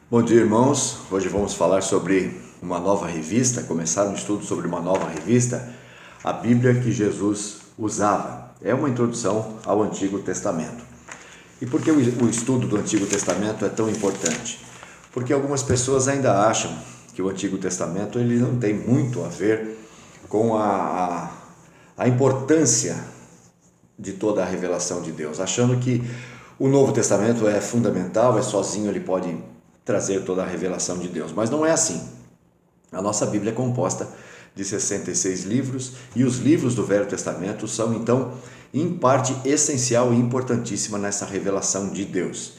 Bom dia, irmãos. Hoje vamos falar sobre uma nova revista, começar um estudo sobre uma nova revista, a Bíblia que Jesus usava. É uma introdução ao Antigo Testamento. E por que o estudo do Antigo Testamento é tão importante? Porque algumas pessoas ainda acham que o Antigo Testamento ele não tem muito a ver com a importância de toda a revelação de Deus, achando que o Novo Testamento é fundamental, sozinho ele pode trazer toda a revelação de Deus, mas não é assim. A nossa Bíblia é composta de 66 livros e os livros do Velho Testamento são então em parte essencial e importantíssima nessa revelação de Deus.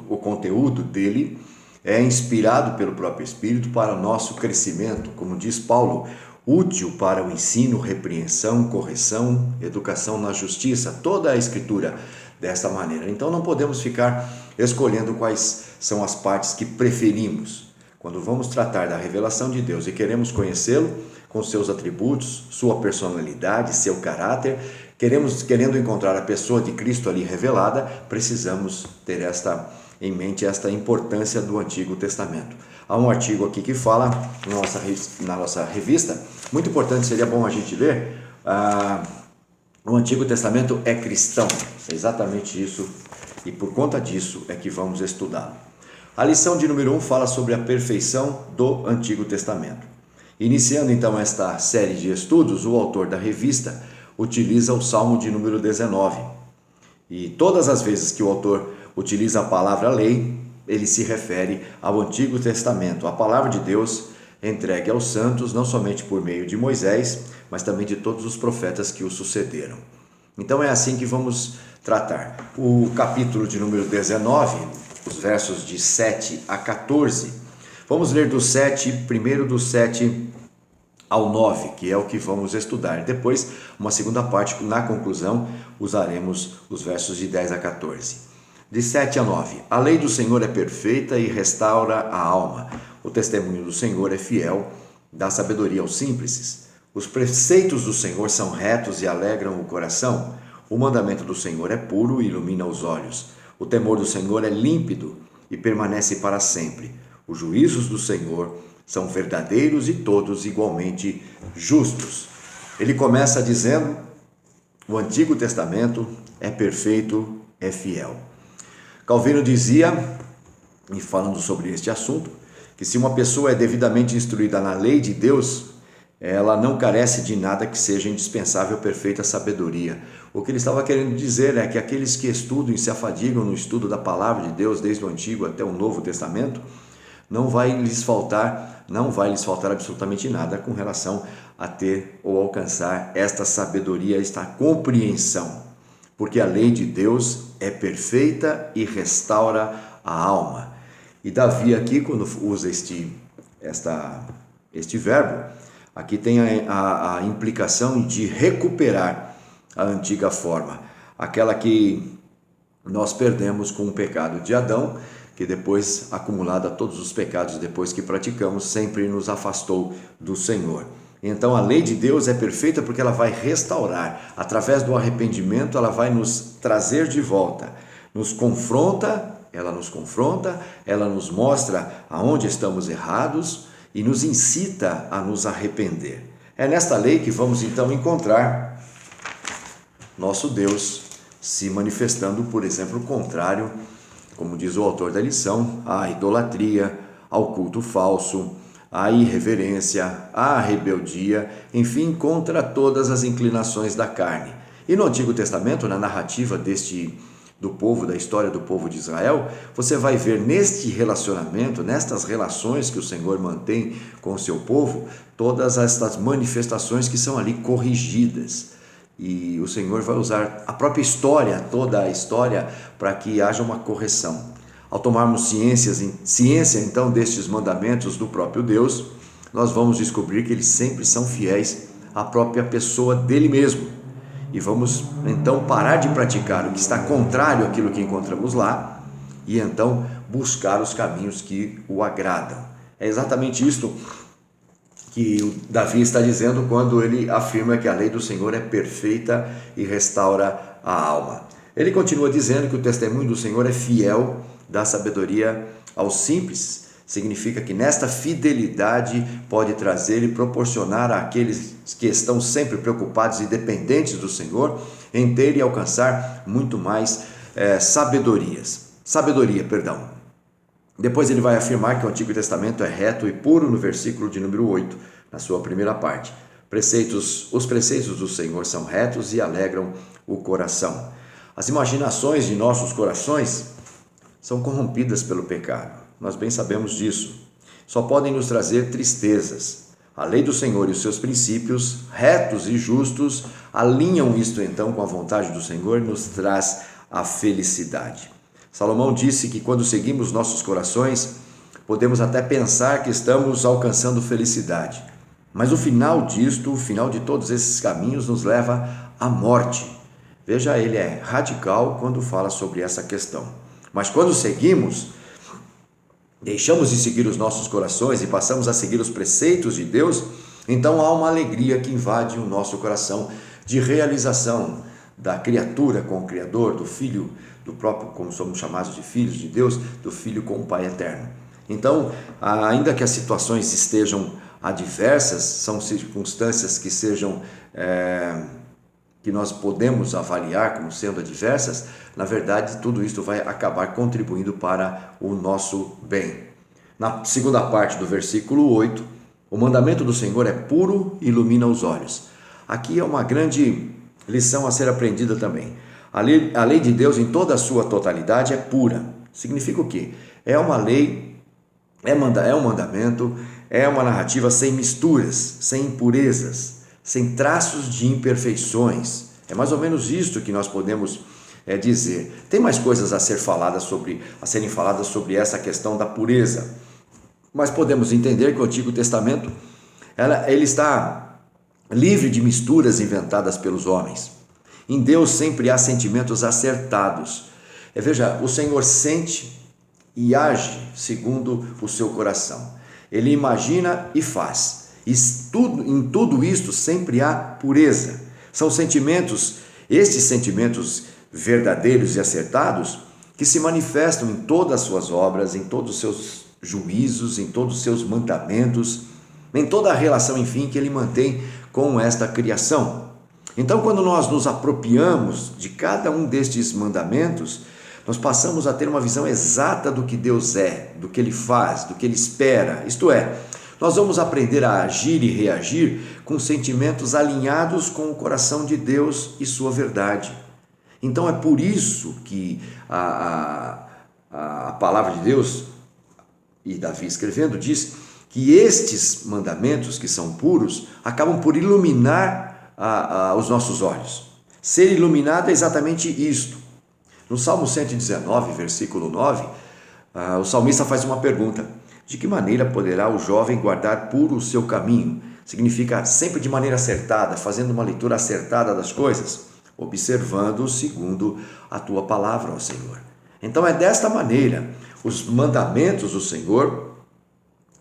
O conteúdo dele é inspirado pelo próprio Espírito para o nosso crescimento, como diz Paulo, útil para o ensino, repreensão, correção, educação na justiça, toda a Escritura desta maneira. Então não podemos ficar escolhendo quais são as partes que preferimos. Quando vamos tratar da revelação de Deus e queremos conhecê-lo com seus atributos, sua personalidade, seu caráter, querendo encontrar a pessoa de Cristo ali revelada, precisamos ter em mente esta importância do Antigo Testamento. Há um artigo aqui que fala na nossa revista, muito importante, seria bom a gente ler. O Antigo Testamento é cristão, é exatamente isso, e por conta disso é que vamos estudá-lo. A lição de número 1 fala sobre a perfeição do Antigo Testamento. Iniciando então esta série de estudos, o autor da revista utiliza o Salmo de número 19. E todas as vezes que o autor utiliza a palavra lei, ele se refere ao Antigo Testamento, a palavra de Deus entregue aos santos, não somente por meio de Moisés, mas também de todos os profetas que o sucederam. Então é assim que vamos tratar. O capítulo de número 19, os versos de 7 a 14. Vamos ler primeiro do 7 ao 9, que é o que vamos estudar. Depois, uma segunda parte, na conclusão, usaremos os versos de 10 a 14. De 7 a 9. A lei do Senhor é perfeita e restaura a alma. O testemunho do Senhor é fiel, dá sabedoria aos simples. Os preceitos do Senhor são retos e alegram o coração. O mandamento do Senhor é puro e ilumina os olhos. O temor do Senhor é límpido e permanece para sempre. Os juízos do Senhor são verdadeiros e todos igualmente justos. Ele começa dizendo: o Antigo Testamento é perfeito, é fiel. Calvino dizia, e falando sobre este assunto, que se uma pessoa é devidamente instruída na lei de Deus, ela não carece de nada que seja indispensável à perfeita sabedoria. O que ele estava querendo dizer é que aqueles que estudam e se afadigam no estudo da palavra de Deus, desde o Antigo até o Novo Testamento, não vai lhes faltar absolutamente nada com relação a ter ou alcançar esta sabedoria, esta compreensão, porque a lei de Deus é perfeita e restaura a alma. E Davi aqui, quando usa este verbo, aqui tem a implicação de recuperar a antiga forma, aquela que nós perdemos com o pecado de Adão, que depois, acumulado a todos os pecados depois que praticamos, sempre nos afastou do Senhor. Então a lei de Deus é perfeita porque ela vai restaurar, através do arrependimento ela vai nos trazer de volta, ela nos mostra aonde estamos errados e nos incita a nos arrepender. É nesta lei que vamos então encontrar nosso Deus se manifestando, por exemplo, contrário, como diz o autor da lição, à idolatria, ao culto falso, à irreverência, à rebeldia, enfim, contra todas as inclinações da carne. E no Antigo Testamento, na narrativa da história do povo de Israel, você vai ver neste relacionamento, nestas relações que o Senhor mantém com o seu povo, todas estas manifestações que são ali corrigidas. E o Senhor vai usar a própria história, toda a história, para que haja uma correção. Ao tomarmos ciência então destes mandamentos do próprio Deus, nós vamos descobrir que eles sempre são fiéis à própria pessoa dele mesmo. E vamos então parar de praticar o que está contrário àquilo que encontramos lá e então buscar os caminhos que o agradam. É exatamente isto que o Davi está dizendo quando ele afirma que a lei do Senhor é perfeita e restaura a alma. Ele continua dizendo que o testemunho do Senhor é fiel, dá sabedoria aos simples. Significa que nesta fidelidade pode trazer e proporcionar àqueles que estão sempre preocupados e dependentes do Senhor em ter e alcançar muito mais sabedoria. Depois ele vai afirmar que o Antigo Testamento é reto e puro no versículo de número 8, na sua primeira parte. Os preceitos do Senhor são retos e alegram o coração. As imaginações de nossos corações são corrompidas pelo pecado. Nós bem sabemos disso. Só podem nos trazer tristezas. A lei do Senhor e os seus princípios, retos e justos, alinham isto então com a vontade do Senhor e nos traz a felicidade. Salomão disse que quando seguimos nossos corações, podemos até pensar que estamos alcançando felicidade. Mas o final disto, o final de todos esses caminhos nos leva à morte. Veja, ele é radical quando fala sobre essa questão. Mas quando deixamos de seguir os nossos corações e passamos a seguir os preceitos de Deus, então há uma alegria que invade o nosso coração de realização da criatura com o Criador, do Filho, do próprio, como somos chamados de filhos de Deus, do Filho com o Pai eterno. Então, ainda que as situações estejam adversas, são circunstâncias que sejam que nós podemos avaliar como sendo adversas, na verdade tudo isso vai acabar contribuindo para o nosso bem. Na segunda parte do versículo 8, o mandamento do Senhor é puro e ilumina os olhos. Aqui é uma grande lição a ser aprendida também. A lei de Deus em toda a sua totalidade é pura. Significa o quê? É uma lei, é um mandamento, é uma narrativa sem misturas, sem impurezas, sem traços de imperfeições. É mais ou menos isto que nós podemos dizer. Tem mais coisas a serem faladas sobre essa questão da pureza, mas podemos entender que o Antigo Testamento ele está livre de misturas inventadas pelos homens. Em Deus sempre há sentimentos acertados. Veja, o Senhor sente e age segundo o seu coração. Ele imagina e faz. Em tudo isto sempre há pureza. São estes sentimentos verdadeiros e acertados, que se manifestam em todas as suas obras, em todos os seus juízos, em todos os seus mandamentos, em toda a relação, enfim, que ele mantém com esta criação. Então, quando nós nos apropriamos de cada um destes mandamentos, nós passamos a ter uma visão exata do que Deus é, do que Ele faz, do que Ele espera. Isto é, nós vamos aprender a agir e reagir com sentimentos alinhados com o coração de Deus e sua verdade. Então é por isso que a palavra de Deus, e Davi escrevendo, diz que estes mandamentos que são puros acabam por iluminar os nossos olhos. Ser iluminado é exatamente isto. No Salmo 119, versículo 9, o salmista faz uma pergunta: de que maneira poderá o jovem guardar puro o seu caminho? Significa sempre de maneira acertada, fazendo uma leitura acertada das coisas, observando segundo a tua palavra, ó Senhor. Então é desta maneira, os mandamentos do Senhor,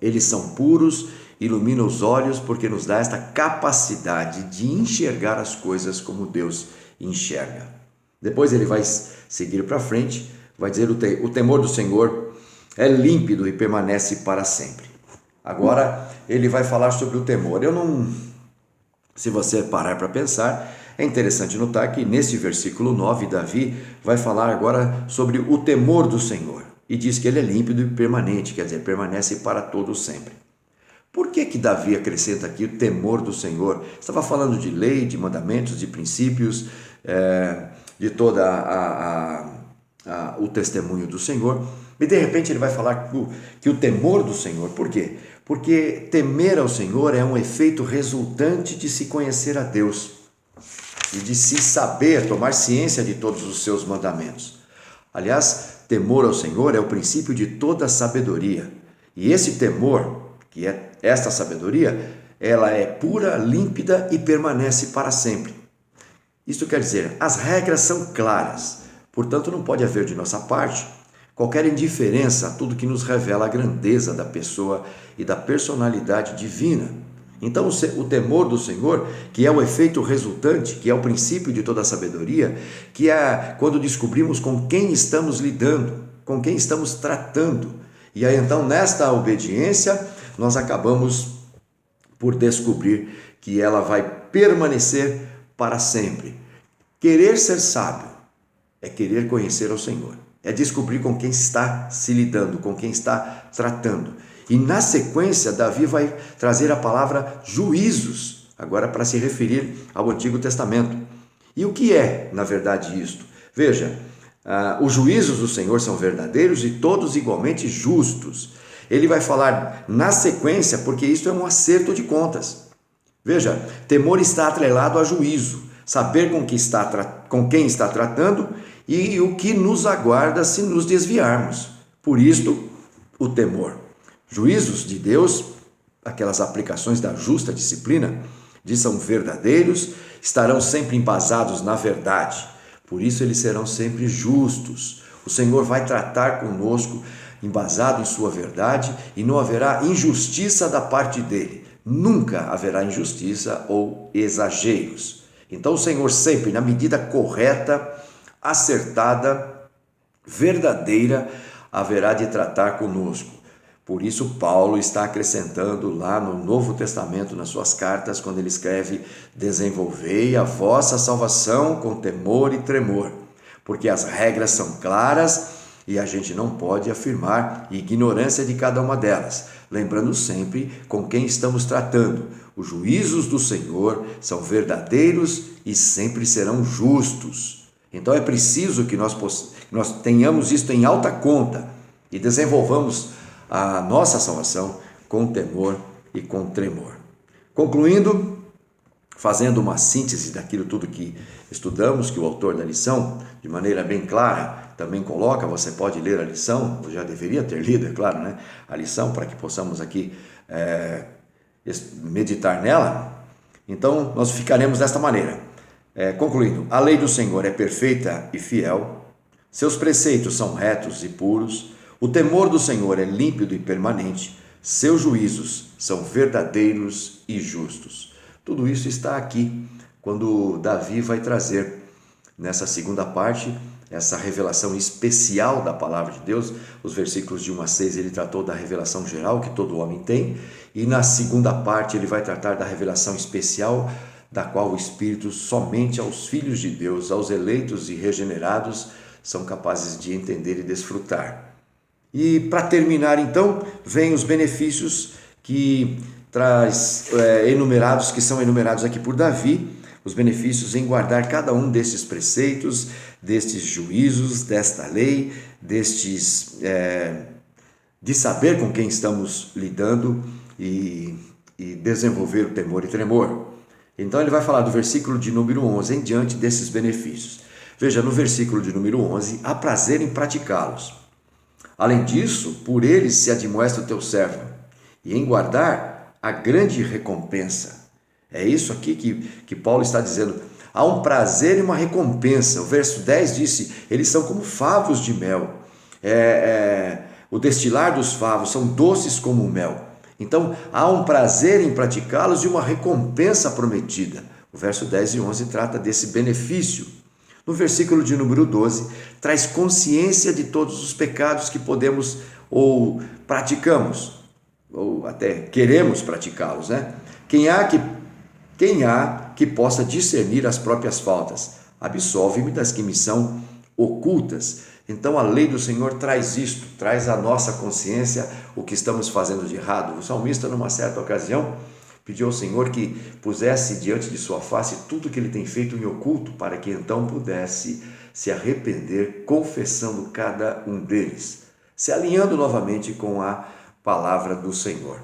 eles são puros, iluminam os olhos, porque nos dá esta capacidade de enxergar as coisas como Deus enxerga. Depois ele vai seguir para frente, vai dizer: o temor do Senhor é límpido e permanece para sempre. Agora ele vai falar sobre o temor. Se você parar para pensar, é interessante notar que nesse versículo 9, Davi vai falar agora sobre o temor do Senhor. E diz que ele é límpido e permanente, quer dizer, permanece para todo sempre. Por que Davi acrescenta aqui o temor do Senhor? Estava falando de lei, de mandamentos, de princípios, de toda o testemunho do Senhor. E de repente ele vai falar que o temor do Senhor, por quê? Porque temer ao Senhor é um efeito resultante de se conhecer a Deus e de se saber, tomar ciência de todos os seus mandamentos. Aliás, temor ao Senhor é o princípio de toda sabedoria. E esse temor, que é esta sabedoria, ela é pura, límpida e permanece para sempre. Isto quer dizer, as regras são claras, portanto não pode haver de nossa parte qualquer indiferença a tudo que nos revela a grandeza da pessoa e da personalidade divina. Então, o temor do Senhor, que é o efeito resultante, que é o princípio de toda a sabedoria, que é quando descobrimos com quem estamos lidando, com quem estamos tratando. E aí, então, nesta obediência, nós acabamos por descobrir que ela vai permanecer para sempre. Querer ser sábio é querer conhecer ao Senhor, é descobrir com quem está se lidando, com quem está tratando. E na sequência, Davi vai trazer a palavra juízos, agora para se referir ao Antigo Testamento. E o que é, na verdade, isto? Veja, os juízos do Senhor são verdadeiros e todos igualmente justos. Ele vai falar na sequência, porque isto é um acerto de contas. Veja, temor está atrelado a juízo, saber com quem está tratando e o que nos aguarda se nos desviarmos. Por isto, o temor. Juízos de Deus, aquelas aplicações da justa disciplina, são verdadeiros, estarão sempre embasados na verdade. Por isso eles serão sempre justos. O Senhor vai tratar conosco embasado em sua verdade e não haverá injustiça da parte dele. Nunca haverá injustiça ou exageros. Então o Senhor sempre, na medida correta, acertada, verdadeira, haverá de tratar conosco. Por isso Paulo está acrescentando lá no Novo Testamento, nas suas cartas, quando ele escreve: desenvolvei a vossa salvação com temor e tremor, porque as regras são claras e a gente não pode afirmar ignorância de cada uma delas, lembrando sempre com quem estamos tratando. Os juízos do Senhor são verdadeiros e sempre serão justos. Então é preciso que nós tenhamos isto em alta conta e desenvolvamos a nossa salvação com temor e com tremor. Concluindo, fazendo uma síntese daquilo tudo que estudamos, que o autor da lição, de maneira bem clara, também coloca, você pode ler a lição, eu já deveria ter lido, é claro, né? A lição, para que possamos aqui meditar nela. Então, nós ficaremos desta maneira. Concluindo, a lei do Senhor é perfeita e fiel, seus preceitos são retos e puros, o temor do Senhor é límpido e permanente, seus juízos são verdadeiros e justos. Tudo isso está aqui, quando Davi vai trazer, nessa segunda parte, essa revelação especial da palavra de Deus. Os versículos de 1 a 6 ele tratou da revelação geral que todo homem tem, e na segunda parte ele vai tratar da revelação especial, da qual o Espírito somente aos filhos de Deus, aos eleitos e regenerados, são capazes de entender e desfrutar. E para terminar, então, vem os benefícios que que são enumerados aqui por Davi, os benefícios em guardar cada um destes preceitos, destes juízos, desta lei, de saber com quem estamos lidando e desenvolver o temor e tremor. Então ele vai falar do versículo de número 11 em diante desses benefícios. Veja, no versículo de número 11, há prazer em praticá-los. Além disso, por eles se admoesta o teu servo, e em guardar a grande recompensa. É isso aqui que Paulo está dizendo. Há um prazer e uma recompensa. O verso 10 disse: eles são como favos de mel. O destilar dos favos são doces como o mel. Então, há um prazer em praticá-los e uma recompensa prometida. O verso 10 e 11 trata desse benefício. No versículo de número 12, traz consciência de todos os pecados que podemos ou praticamos, ou até queremos praticá-los, né? Quem há que possa discernir as próprias faltas? Absolve-me das que me são ocultas. Então a lei do Senhor traz isto, traz à nossa consciência o que estamos fazendo de errado. O salmista, numa certa ocasião, pediu ao Senhor que pusesse diante de sua face tudo que ele tem feito em oculto, para que então pudesse se arrepender, confessando cada um deles, se alinhando novamente com a palavra do Senhor.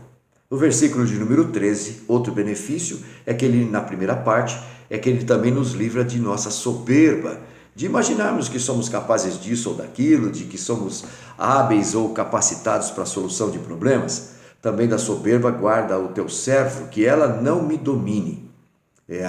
No versículo de número 13, outro benefício é que ele, na primeira parte, é que ele também nos livra de nossa soberba, de imaginarmos que somos capazes disso ou daquilo, de que somos hábeis ou capacitados para a solução de problemas. Também da soberba guarda o teu servo, que ela não me domine. É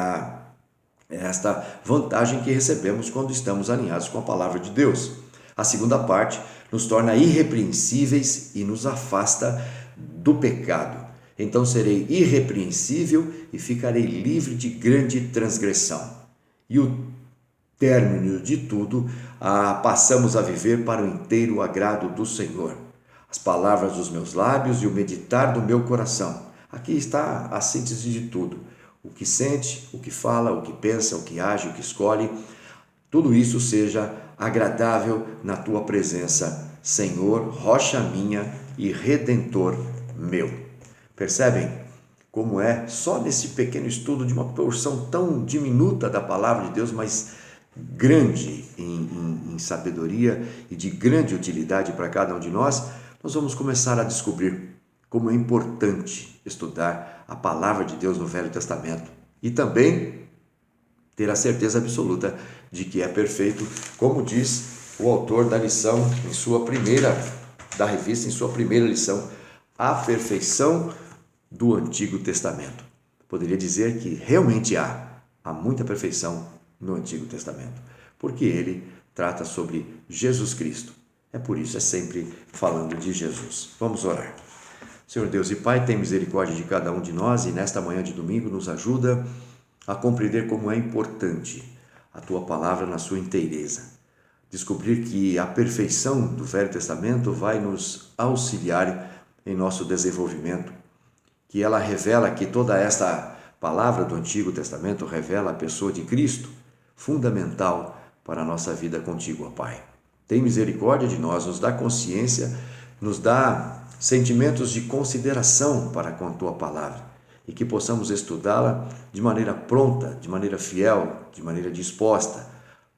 esta vantagem que recebemos quando estamos alinhados com a palavra de Deus. A segunda parte nos torna irrepreensíveis e nos afasta do pecado. Então serei irrepreensível e ficarei livre de grande transgressão. E o término de tudo, passamos a viver para o inteiro agrado do Senhor. As palavras dos meus lábios e o meditar do meu coração. Aqui está a síntese de tudo. O que sente, o que fala, o que pensa, o que age, o que escolhe, tudo isso seja agradável na tua presença, Senhor, rocha minha e redentor meu. Percebem como é só nesse pequeno estudo de uma porção tão diminuta da palavra de Deus, mas grande em sabedoria e de grande utilidade para cada um de nós, nós vamos começar a descobrir como é importante estudar a palavra de Deus no Velho Testamento e também ter a certeza absoluta de que é perfeito, como diz o autor da lição em sua primeira lição, a perfeição do Antigo Testamento. Poderia dizer que realmente há muita perfeição no Antigo Testamento, porque ele trata sobre Jesus Cristo. É por isso, é sempre falando de Jesus. Vamos orar. Senhor Deus e Pai, tem misericórdia de cada um de nós e nesta manhã de domingo nos ajuda a compreender como é importante a Tua palavra na sua inteireza. Descobrir que a perfeição do Velho Testamento vai nos auxiliar em nosso desenvolvimento, que ela revela que toda esta palavra do Antigo Testamento revela a pessoa de Cristo, fundamental para a nossa vida contigo, ó Pai. Tem misericórdia de nós, nos dá consciência, nos dá sentimentos de consideração para com a Tua palavra e que possamos estudá-la de maneira pronta, de maneira fiel, de maneira disposta,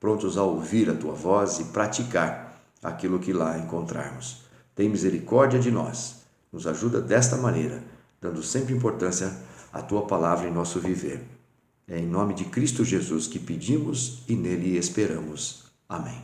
prontos a ouvir a Tua voz e praticar aquilo que lá encontrarmos. Tem misericórdia de nós, nos ajuda desta maneira, dando sempre importância à Tua palavra em nosso viver. É em nome de Cristo Jesus que pedimos e nele esperamos. Amém.